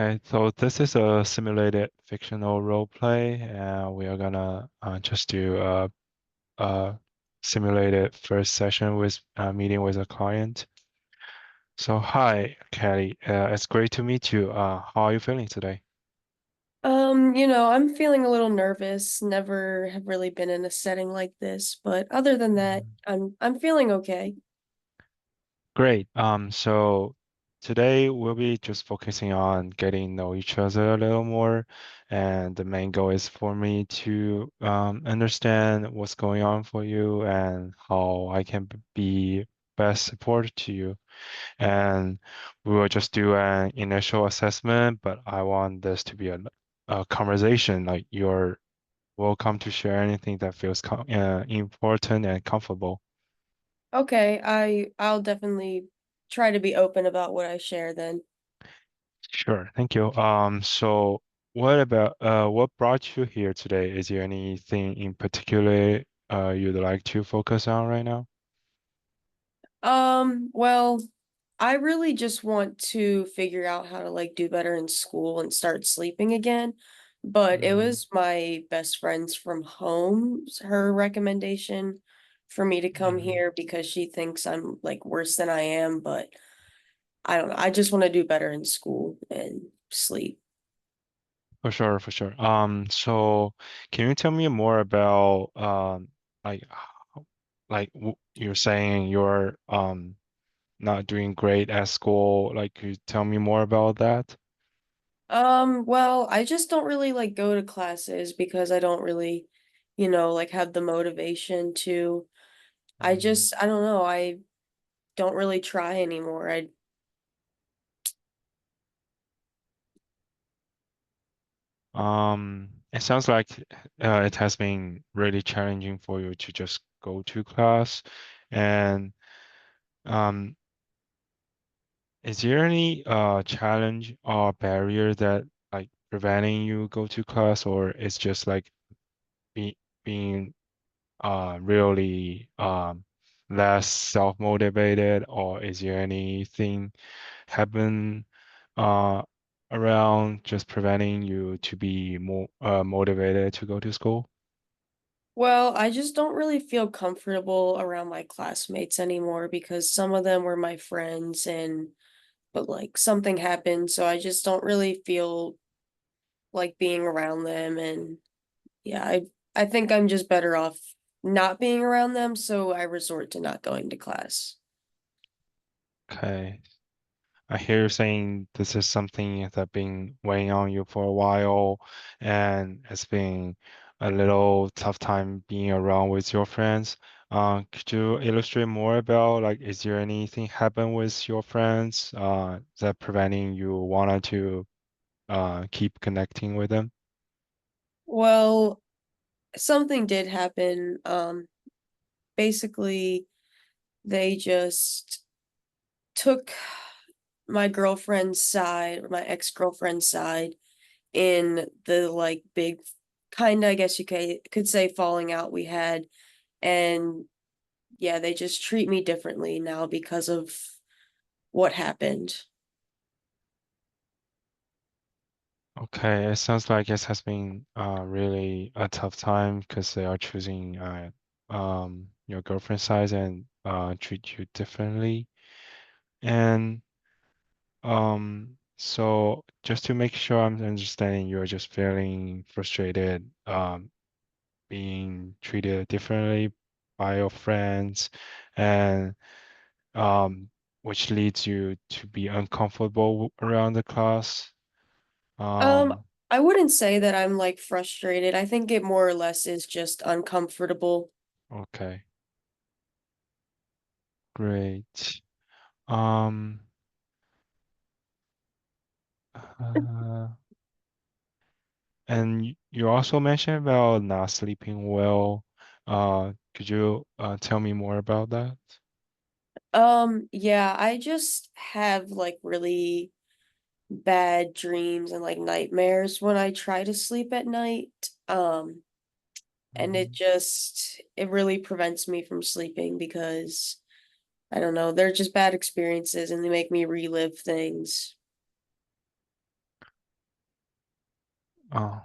Okay, so this is a simulated fictional role play, and we are gonna just do a simulated first session with meeting with a client. So, hi, Kelly. It's great to meet you. How are you feeling today? I'm feeling a little nervous. Never have really been in a setting like this, but other than that, Mhm. I'm feeling okay. Great. So today we'll be just focusing on getting to know each other a little more, and the main goal is for me to understand what's going on for you and how I can be best support to you. And we will just do an initial assessment, but I want this to be a conversation. Like you're welcome to share anything that feels important and comfortable. Okay, I'll definitely try to be open about what I share then. Sure, thank you. So what brought you here today? Is there anything in particular you'd like to focus on right now? Well, I really just want to figure out how to like do better in school and start sleeping again. But it Hmm. was my best friend's from home, her recommendation for me to come Hmm. here because she thinks I'm like worse than I am, but I don't know. I just want to do better in school and sleep. For sure, for sure. So can you tell me more about like you're saying you're not doing great at school. Like, could you tell me more about that? Well, I just don't really like go to classes because I don't really, like have the motivation to. Mhm. I don't know, I don't really try anymore. It sounds like it has been really challenging for you to just go to class. And um, is there any challenge or barrier that like preventing you go to class, or it's just like being really less self-motivated, or is there anything happen uh around just preventing you to be more motivated to go to school? Well, I just don't really feel comfortable around my classmates anymore because some of them were my friends and but like something happened, so I just don't really feel like being around them and yeah, I think I'm just better off not being around them, so I resort to not going to class. Okay. I hear you saying this is something that been weighing on you for a while, and it's been a little tough time being around with your friends. Could you illustrate more about like, is there anything happen with your friends that preventing you wanted to keep connecting with them? Well, something did happen. Basically, they just took my girlfriend's side, or my ex-girlfriend's side, in the like big kind of, I guess you could say, falling out we had. And yeah, they just treat me differently now because of what happened. Okay, it sounds like it has been really a tough time because they are choosing your girlfriend's side and treat you differently. And so just to make sure I'm understanding, you're just feeling frustrated being treated differently by your friends and um which leads you to be uncomfortable around the class. Um, Um, I wouldn't say that I'm like frustrated. I think it more or less is just uncomfortable. okay, great. Um, uh, and you also mentioned about not sleeping well. Could you tell me more about that? Yeah, I just have like really bad dreams and like nightmares when I try to sleep at night. And Mhm. it really prevents me from sleeping because I don't know, they're just bad experiences and they make me relive things. Oh,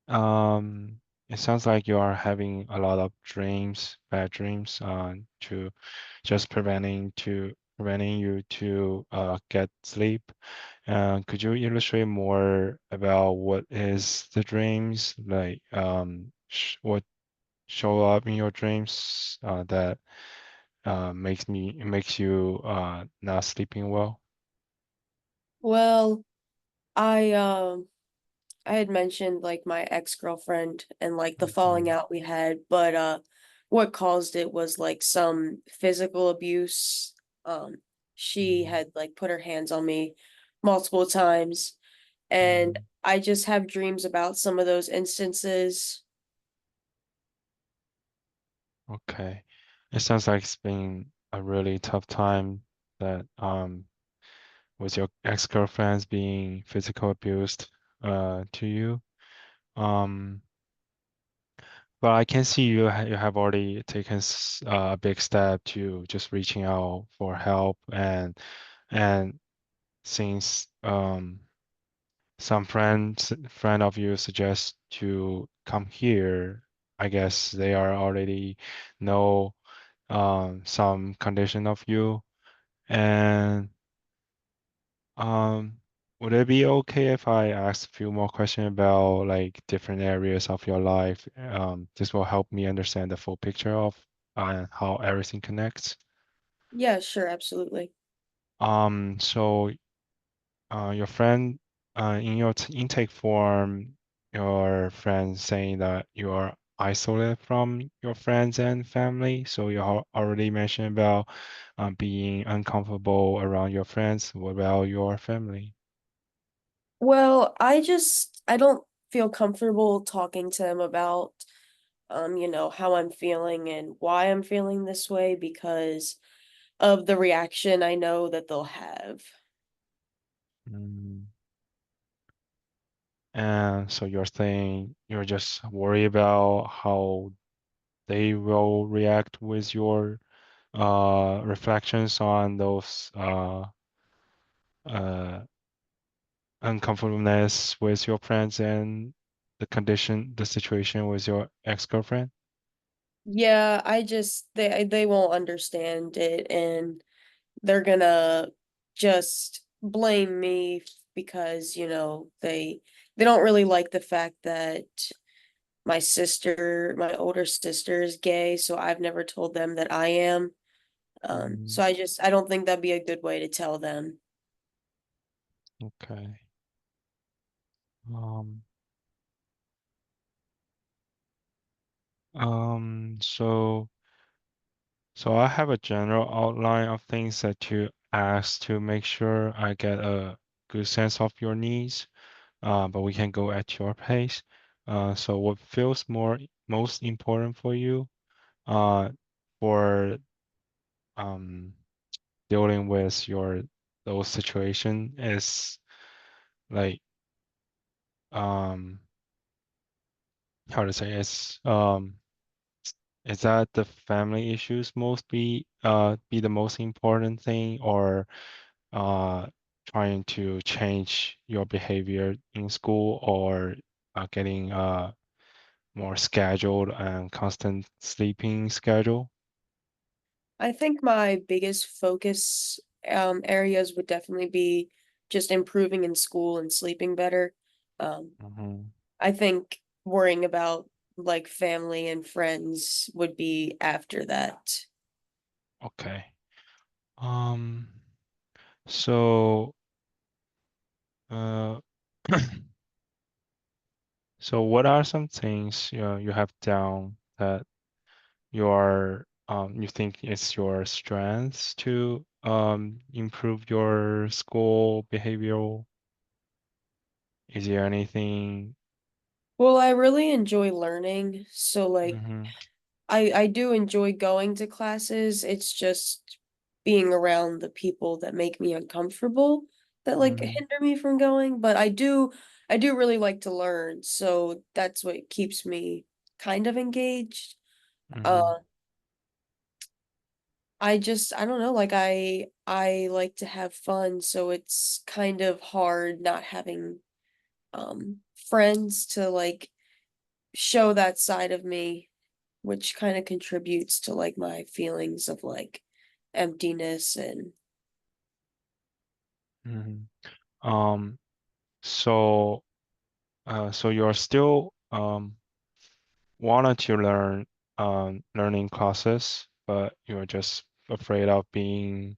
um, it sounds like you are having a lot of dreams, bad dreams, to just preventing you to get sleep. Could you illustrate more about what is the dreams like? Sh What show up in your dreams that makes you not sleeping well? Well, I had mentioned like my ex-girlfriend and like the falling Mhm. out we had, but what caused it was like some physical abuse. Um she Mhm. had like put her hands on me multiple times, and Mhm. I just have dreams about some of those instances. Okay. It sounds like it's been a really tough time that with your ex-girlfriends being physical abused to you. Um, but I can see you have already taken a big step to just reaching out for help and since some friend of you suggest to come here, I guess they are already know some condition of you. And um, would it be okay if I ask a few more questions about like different areas of your life? This will help me understand the full picture of how everything connects. Yeah, sure, absolutely. So your friend in your intake form, your friend saying that you are isolated from your friends and family. So you already mentioned about being uncomfortable around your friends. What about your family? Well, I don't feel comfortable talking to them about how I'm feeling and why I'm feeling this way because of the reaction I know that they'll have. Mm. And so you're saying you're just worried about how they will react with your reflections on those uh uncomfortableness with your friends and the situation with your ex-girlfriend? Yeah, they won't understand it, and they're gonna just blame me because, they don't really like the fact that my older sister is gay, so I've never told them that I am. Mm, So I don't think that'd be a good way to tell them. okay. Um, so I have a general outline of things that you ask to make sure I get a good sense of your needs. But we can go at your pace. So what feels most important for you uh, for um, dealing with your those situation is like um, how to say is that the family issues mostly be the most important thing or uh, trying to change your behavior in school or getting more scheduled and constant sleeping schedule. I think my biggest focus areas would definitely be just improving in school and sleeping better. Um, Hmm. I think worrying about like family and friends would be after that. Okay. Um, so, uh, so what are some things you have down that you think it's your strengths to improve your school behavioral? Is there anything? Well, I really enjoy learning, so like Mm-hmm. I do enjoy going to classes. It's just being around the people that make me uncomfortable that like Mm-hmm. hinder me from going, but I do really like to learn, so that's what keeps me kind of engaged. Mm-hmm. Uh I don't know, like I like to have fun, so it's kind of hard not having friends to like show that side of me, which kind of contributes to like my feelings of like emptiness and Mhm. Um, so so you're still wanted to learn learning classes, but you're just afraid of being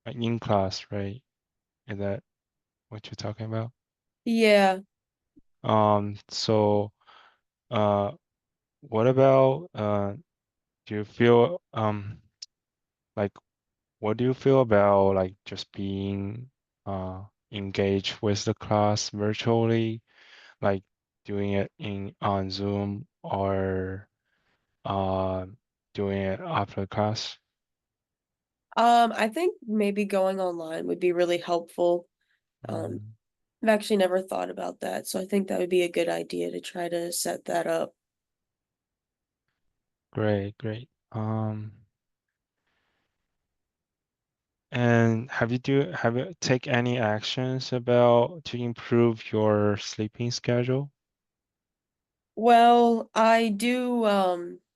in class, right? Is that what you're talking about? yeah. So uh what about do you feel like what do you feel about like just being uh engaged with the class virtually, like doing it in on Zoom or uh doing it after class? I think maybe going online would be really helpful. Um, Mhm. I've actually never thought about that, so I think that would be a good idea to try to set that up. Great, great. And have you take any actions about to improve your sleeping schedule? Well, I do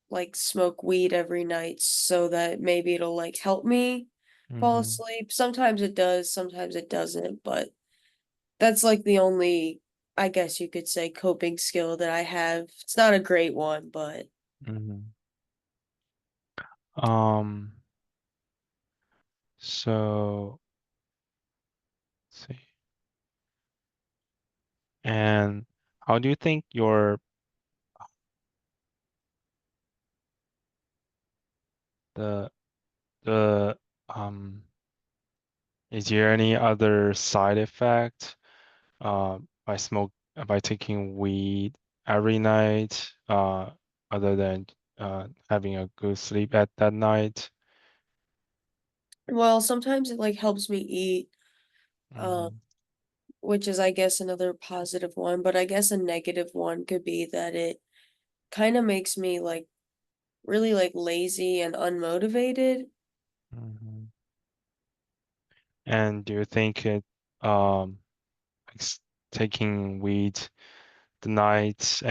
like smoke weed every night so that maybe it'll like help me fall Mm-hmm. asleep. Sometimes it does, sometimes it doesn't, but that's like the only, I guess you could say, coping skill that I have. It's not a great one, but Mm-hmm. Um, so let's see. And how do you think your the the is there any other side effect by taking weed every night other than having a good sleep at that night? well, sometimes it like helps me eat, um, Mm-hmm. which is I guess another positive one, but I guess a negative one could be that it kind of makes me like really like lazy and unmotivated. Mm-hmm. And do you think it um like taking weed the night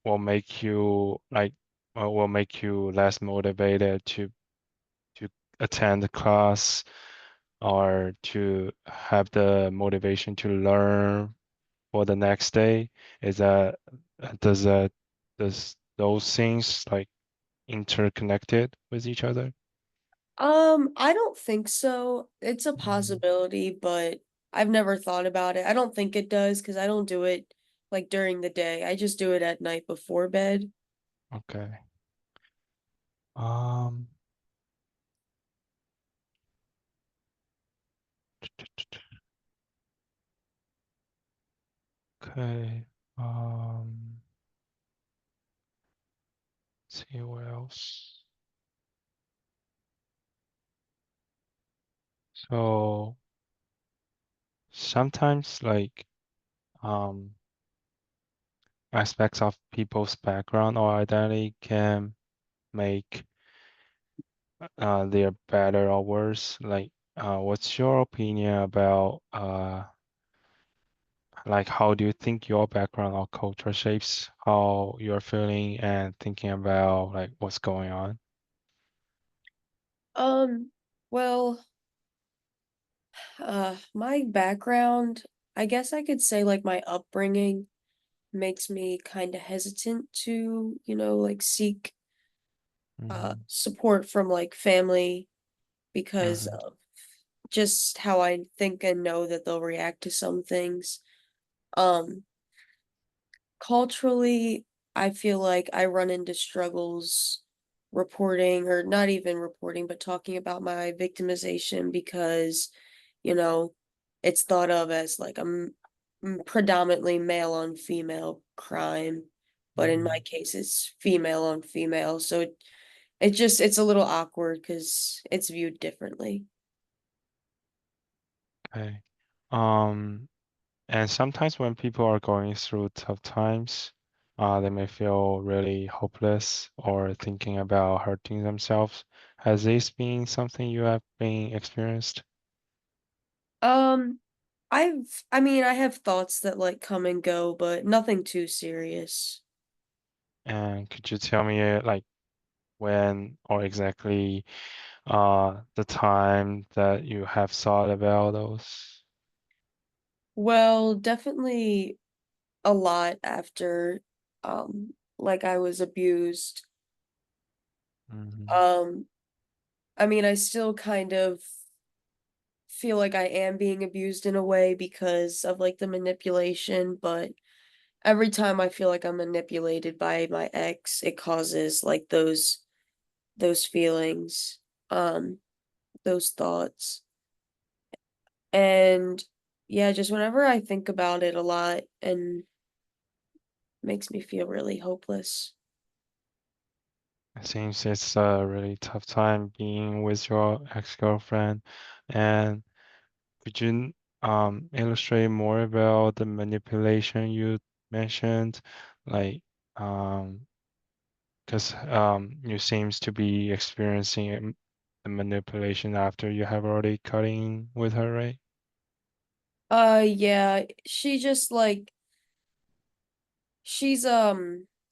will make you like will make you less motivated to attend the class or to have the motivation to learn for the next day? Is does that does those things like interconnected with each other? I don't think so. It's a Mhm. possibility, but I've never thought about it. I don't think it does because I don't do it like during the day. I just do it at night before bed. Okay. Um, okay. Um, see what else. So sometimes like um aspects of people's background or identity can make their better or worse. Like what's your opinion about like how do you think your background or culture shapes how you're feeling and thinking about like what's going on? Um, well, my background, I guess I could say like my upbringing makes me kind of hesitant to, like seek Mm-hmm. support from like family because Mm-hmm. of just how I think and know that they'll react to some things. Um, Culturally, I feel like I run into struggles reporting or not even reporting, but talking about my victimization because, you know, it's thought of as like predominantly male on female crime, but in my Mm-hmm. case, it's female on female. So it's a little awkward because it's viewed differently. Okay. Um, and sometimes when people are going through tough times, they may feel really hopeless or thinking about hurting themselves. Has this been something you have been experienced? Um, I mean, I have thoughts that like come and go, but nothing too serious. And could you tell me like when or exactly the time that you have thought about those? Well, definitely a lot after like I was abused. Hmm. Um I mean, I still kind of feel like I am being abused in a way because of like the manipulation, but every time I feel like I'm manipulated by my ex, it causes like those feelings, um, those thoughts. And yeah, just whenever I think about it a lot and makes me feel really hopeless. It seems it's a really tough time being with your ex-girlfriend. And could you illustrate more about the manipulation you mentioned? Like, because you seems to be experiencing the manipulation after you have already cutting with her, right? Yeah, she just like she's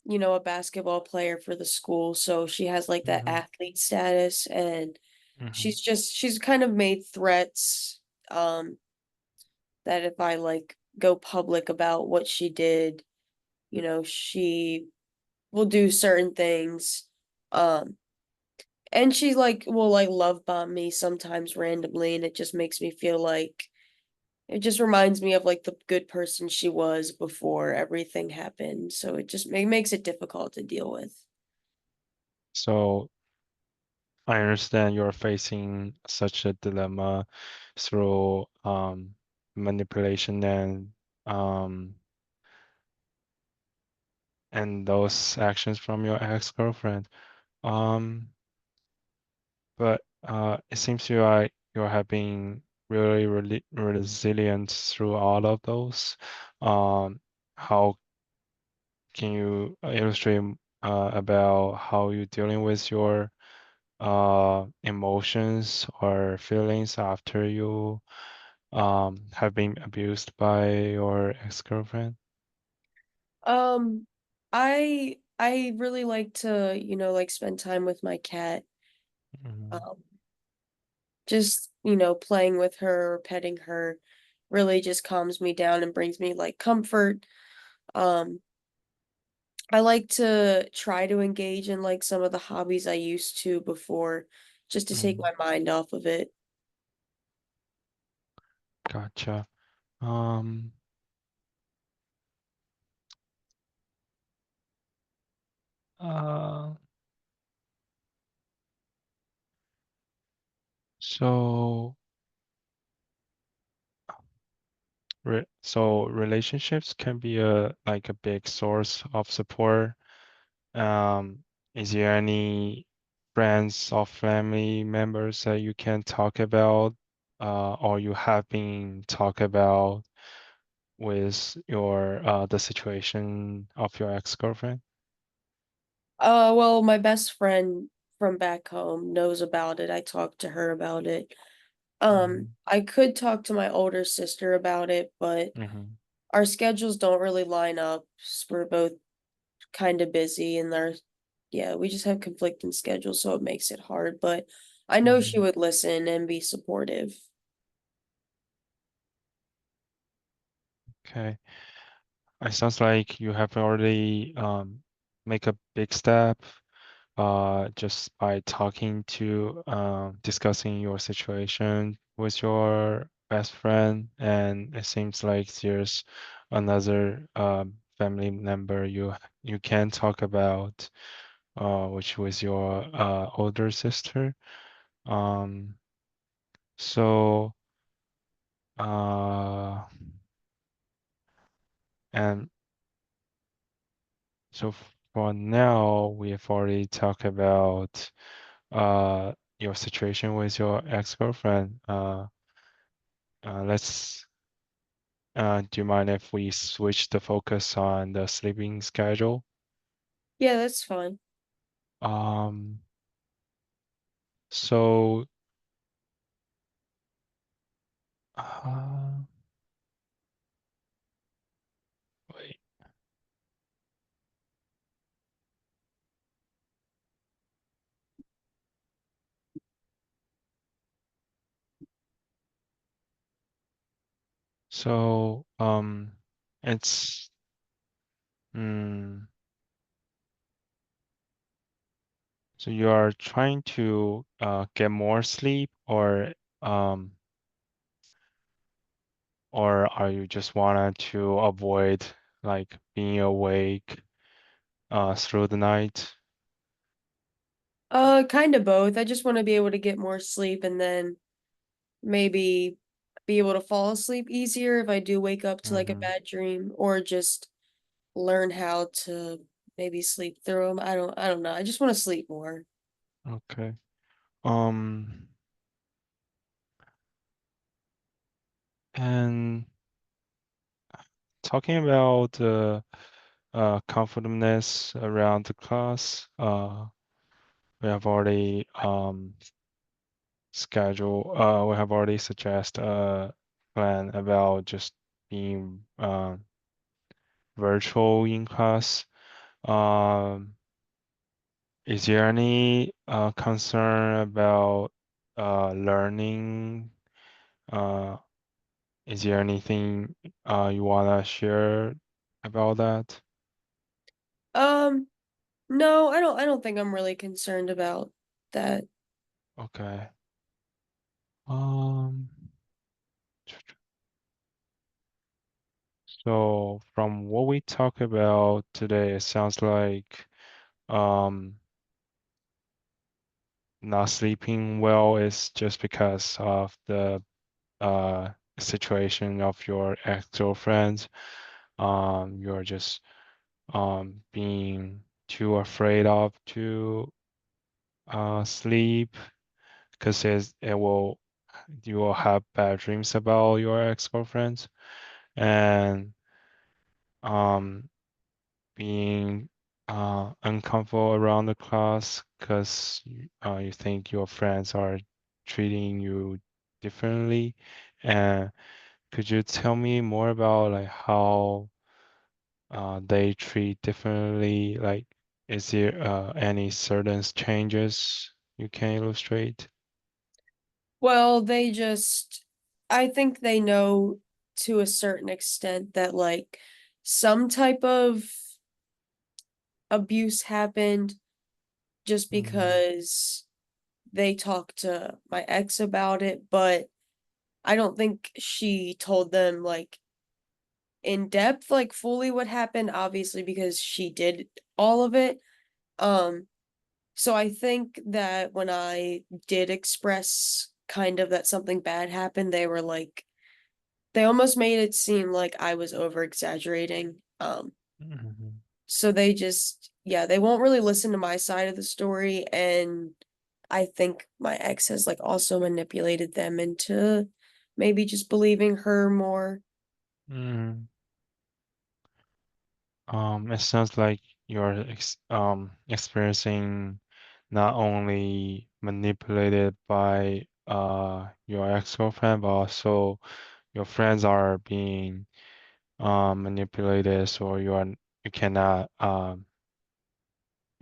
you know, a basketball player for the school, so she has like that Mm-hmm. athlete status and Mm-hmm. she's kind of made threats um that if I like go public about what she did, you know, she will do certain things. Um and she like will like love bomb me sometimes randomly and it just makes me feel like it just reminds me of like the good person she was before everything happened. So it just makes it difficult to deal with. So I understand you're facing such a dilemma through manipulation um and those actions from your ex-girlfriend. Um, but it seems you are you have been really resilient through all of those. How can you illustrate about how you're dealing with your emotions or feelings after you have been abused by your ex-girlfriend? Um, I really like to, you know, like spend time with my cat. Mhm. Um, just, you know, playing with her, petting her really just calms me down and brings me like comfort. Um, I like to try to engage in like some of the hobbies I used to before just to take Mhm. my mind off of it. Gotcha. Um, uh, so so relationships can be a like a big source of support. Um, is there any friends or family members that you can talk about, or you have been talk about with your the situation of your ex-girlfriend? Well, my best friend from back home knows about it. I talked to her about it. Mm-hmm. I could talk to my older sister about it, but Mm-hmm. our schedules don't really line up. We're both kind of busy and yeah, we just have conflicting schedules, so it makes it hard, but I know she Mm-hmm. would listen and be supportive. Okay. It sounds like you have already make a big step just by talking to discussing your situation with your best friend, and it seems like there's another family member you can talk about, which was your older sister. Um, so uh, and so for now, we have already talked about your situation with your ex-girlfriend. Let's do you mind if we switch the focus on the sleeping schedule? Yeah, that's fine. Um, so uh, So, it's mm, so you are trying to get more sleep, um or are you just wanted to avoid like being awake through the night? Kind of both. I just want to be able to get more sleep and then maybe be able to fall asleep easier if I do wake up to like a Mm-hmm. bad dream, or just learn how to maybe sleep through them. I don't know. I just want to sleep more. Okay. Um, and talking about comfortableness around the class, we have already we have already suggest a plan about just being virtual in class. Um, is there any concern about learning? Uh, is there anything you wanna share about that? Um, no, I don't think I'm really concerned about that. Okay. Um, so from what we talked about today, it sounds like um not sleeping well is just because of the situation of your ex-girlfriend. You're just being too afraid of to sleep because it will you will have bad dreams about your ex-girlfriends and um being uncomfortable around the class because you think your friends are treating you differently. And could you tell me more about like how they treat differently? Like, is there any certain changes you can illustrate? Well, I think they know to a certain extent that like some type of abuse happened just Mm-hmm. because they talked to my ex about it, but I don't think she told them like in depth, like fully what happened, obviously, because she did all of it. Um, so I think that when I did express kind of that something bad happened, they were like, they almost made it seem like I was over exaggerating. Mm-hmm. So they just, yeah, they won't really listen to my side of the story. And I think my ex has like also manipulated them into maybe just believing her more. Mm-hmm. It sounds like you're experiencing not only manipulated by your ex-girlfriend, but also your friends are being manipulated, so you cannot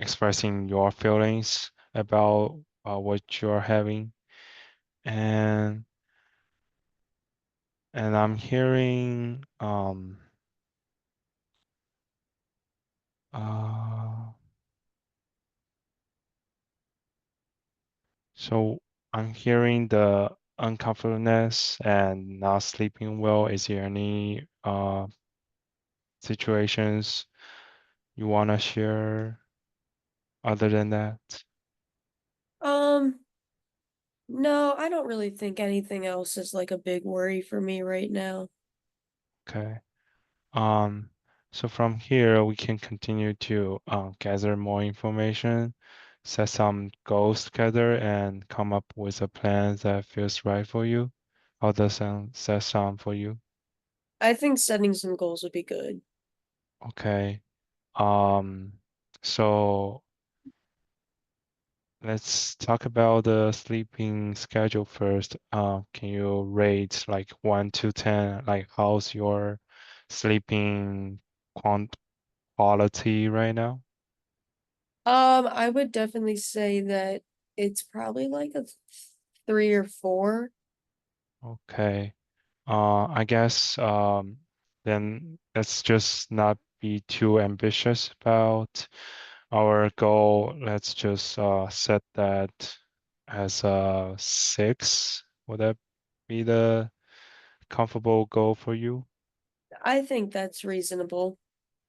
expressing your feelings about what you're having. And I'm hearing uh so I'm hearing the uncomfortableness and not sleeping well. Is there any situations you wanna share other than that? Um, no, I don't really think anything else is like a big worry for me right now. Okay. Um, so from here we can continue to gather more information, set some goals together, and come up with a plan that feels right for you. How does that sound for you? I think setting some goals would be good. Okay. Um, so let's talk about the sleeping schedule first. Can you rate like 1 to 10, like how's your sleeping quant quality right now? I would definitely say that it's probably like a 3 or 4. Okay. I guess then let's just not be too ambitious about our goal. Let's just set that as a 6. Would that be the comfortable goal for you? I think that's reasonable.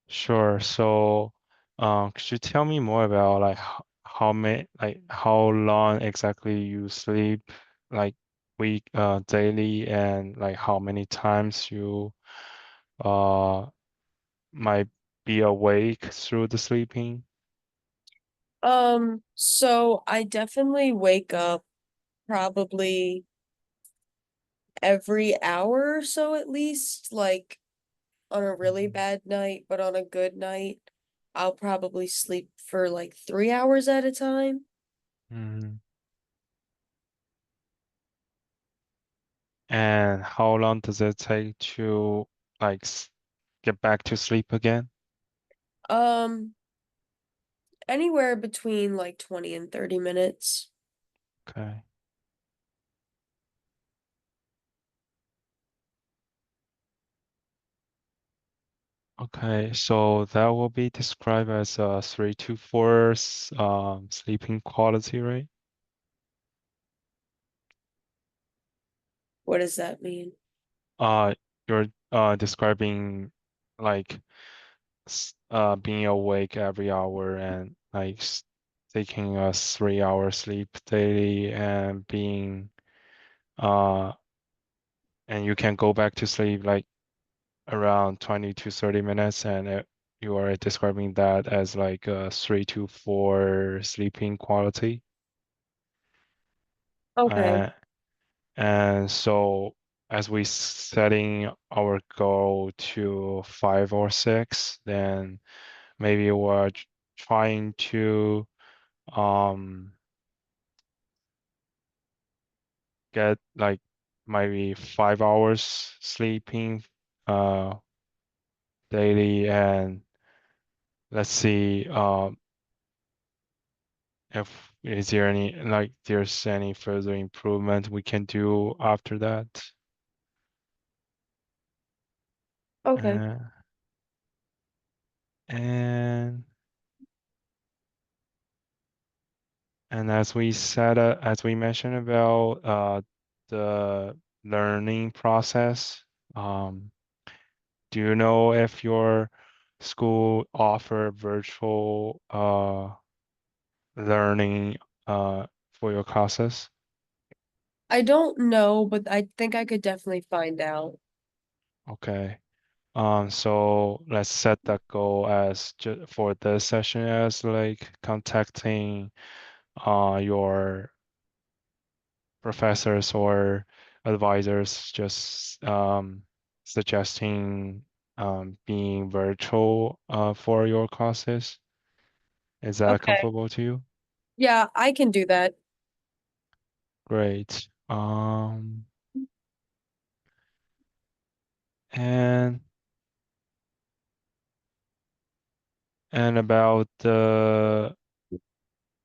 Sure. So, could you tell me more about like how many, like how long exactly you sleep, like daily, and like how many times you uh might be awake through the sleeping? So I definitely wake up probably every hour or so at least, like on a really Mhm. bad night, but on a good night, I'll probably sleep for like 3 hours at a time. Mhm. And how long does it take to like get back to sleep again? Um, Anywhere between like 20 and 30 minutes. Okay. Okay, so that will be described as a 3 to 4 sleeping quality, right? What does that mean? Uh, you're describing like being awake every hour and like taking a 3 hour sleep daily and being uh and you can go back to sleep like around 20 to 30 minutes and you are describing that as like a 3 to 4 sleeping quality. Okay. Uh, and so as we setting our goal to 5 or 6, then maybe we're trying to um get like maybe 5 hours sleeping uh daily, and let's see if is there any like there's any further improvement we can do after that. Okay. Uh, and as we mentioned about the learning process, um, do you know if your school offer virtual learning for your classes? I don't know, but I think I could definitely find out. Okay. So let's set that goal as for this session as like contacting your professors or advisors, just suggesting being virtual for your classes. Is that Okay. comfortable to you? Yeah, I can do that. Great. And about the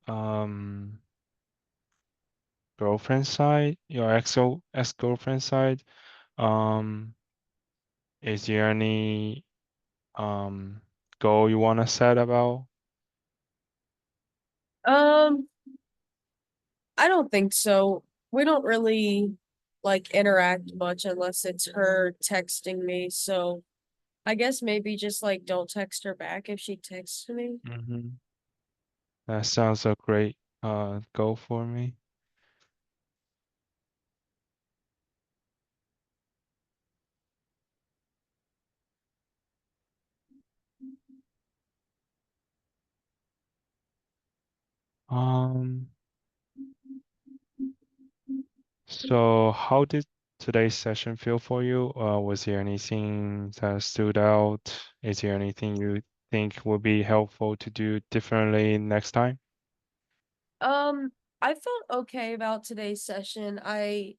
um girlfriend side, your ex-girlfriend side, um, is there any um goal you want to set about? Um, I don't think so. We don't really like interact much unless it's her texting me. So I guess maybe just like don't text her back if she texts me. Hmm. That sounds a great goal for me. Um, so how did today's session feel for you? Was there anything that stood out? Is there anything you think would be helpful to do differently next time? Um, I felt okay about today's session. I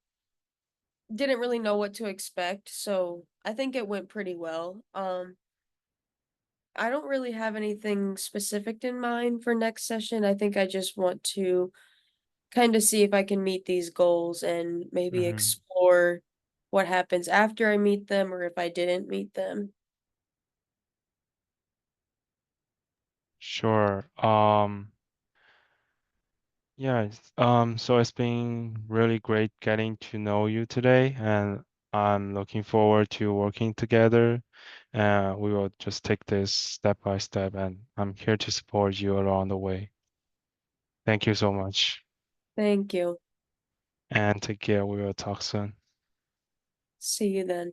didn't really know what to expect, so I think it went pretty well. I don't really have anything specific in mind for next session. I think I just want to kind of see if I can meet these goals and maybe Hmm. explore what happens after I meet them or if I didn't meet them. Sure. Yeah, so it's been really great getting to know you today, and I'm looking forward to working together. We will just take this step by step, and I'm here to support you along the way. Thank you so much, Thank you. and take care. We will talk soon. See you then.